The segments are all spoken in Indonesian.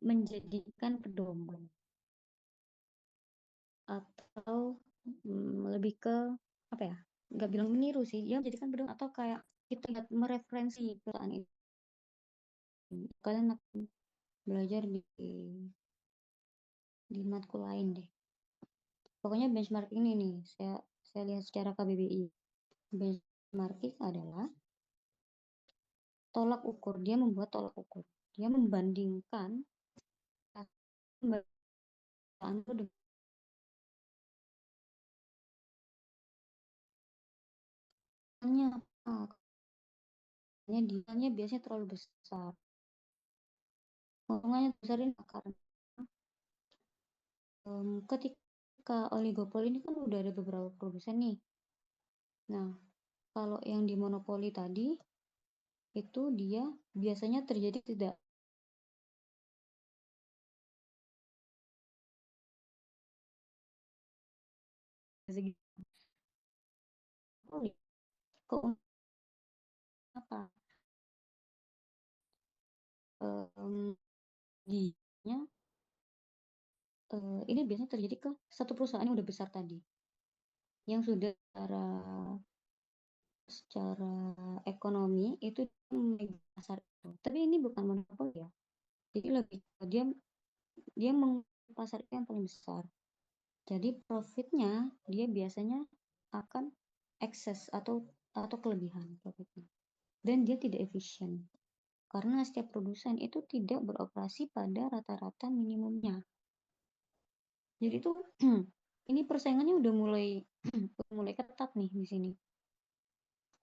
menjadikan pedoman atau lebih ke apa ya? Nggak bilang meniru sih, dia menjadikan pedoman atau kayak kita lihat mereferensi perusahaan ini. Kalian akan belajar di matkul lain deh. Pokoknya benchmark ini nih, saya lihat secara KBBI. Benchmarking adalah tolak ukur. Dia membuat tolak ukur. Dia membandingkan perusahaan dengannya apa? Dia biasanya terlalu besar. Keuntungannya besar ini karena ketika oligopoli ini kan udah ada beberapa produsen nih. Nah, kalau yang di monopoli tadi itu dia biasanya terjadi tidak segi keuntungan apa? Um, Dianya ini biasanya terjadi ke satu perusahaan yang udah besar tadi, yang sudah secara ekonomi itu memegang pasar itu. Tapi ini bukan monopoli ya. Jadi lebih dia dia pasar yang paling besar. Jadi profitnya dia biasanya akan ekses atau kelebihan profitnya. Dan dia tidak efisien. Karena setiap produsen itu tidak beroperasi pada rata-rata minimumnya. Jadi itu ini persaingannya udah mulai ketat nih di sini.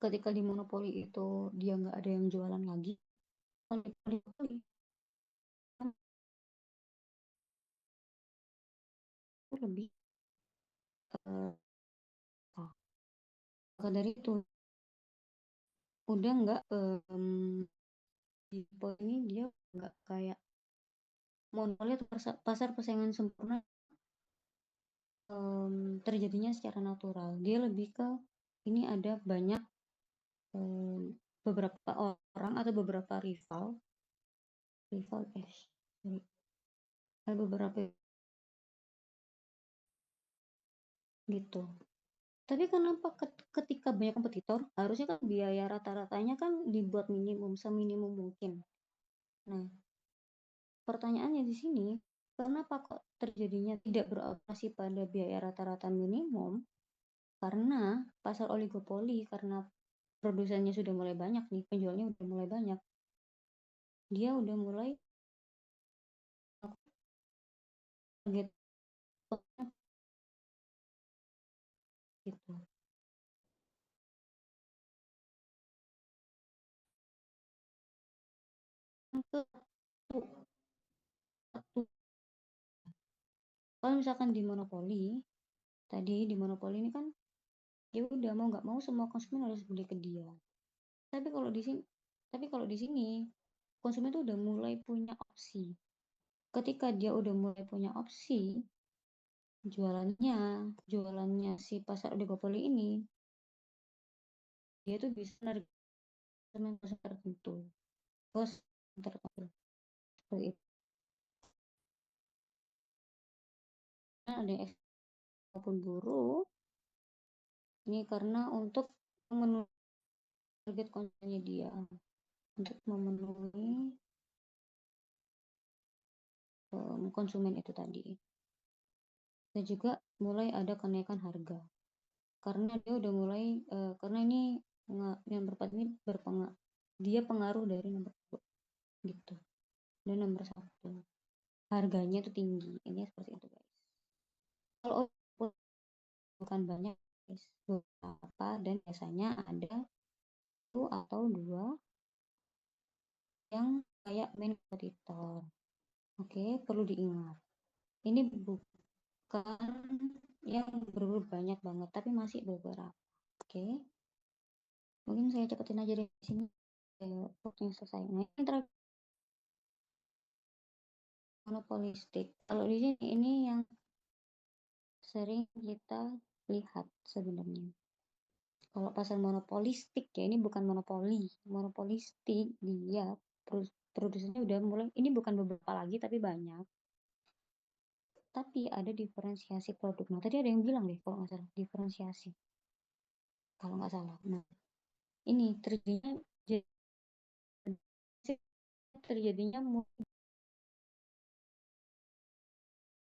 Ketika di monopoli itu dia nggak ada yang jualan lagi, oligopoli itu lebih uh, maka dari itu udah nggak di poin ini dia nggak kayak monopoli atau pasar persaingan sempurna terjadinya secara natural. Dia lebih ke ini ada banyak beberapa orang atau beberapa rival sorry, ada beberapa gitu. Tapi kenapa ketika banyak kompetitor, harusnya kan biaya rata-ratanya kan dibuat minimum, seminimum mungkin. Nah, pertanyaannya di sini, kenapa kok terjadinya tidak beroperasi pada biaya rata-rata minimum? Karena pasar oligopoli, karena produsennya sudah mulai banyak nih, penjualnya udah mulai banyak, dia udah mulai target gitu. Untuk satu, kalau misalkan di monopoli, tadi di monopoli ini kan ya udah mau nggak mau semua konsumen harus beli ke dia. Tapi kalau di sini, tapi kalau di sini konsumen tuh udah mulai punya opsi. Ketika dia udah mulai punya opsi, jualannya, jualannya si pasar oligopoli ini, dia tuh bisa menarik konsumen tertentu, bos tertentu. Seperti itu. Nah, ada yang maupun buruh ini karena untuk memenuhi target konsumennya dia, untuk memenuhi konsumen itu tadi. Dan juga mulai ada kenaikan harga karena dia udah mulai karena ini nomor 4 ini dia pengaruh dari nomor 2 gitu. Dan nomor 1 harganya itu tinggi, ini seperti itu guys. Kalau bukan banyak guys, beberapa, dan biasanya ada satu atau dua yang kayak main kompetitor. Oke, perlu diingat ini bukan yang banyak banget, tapi masih beberapa. Oke, mungkin saya cepetin aja dari sini waktunya selesai. Nah, ini terakhir monopolistik. Kalau di sini ini yang sering kita lihat sebenarnya. Kalau pasar monopolistik ya ini bukan monopoli. Monopolistik dia produsennya udah mulai, ini bukan beberapa lagi tapi banyak, tapi ada diferensiasi produk. Nah, tadi ada yang bilang deh kalau nggak salah, diferensiasi, kalau nggak salah. Nah, ini terjadinya terjadinya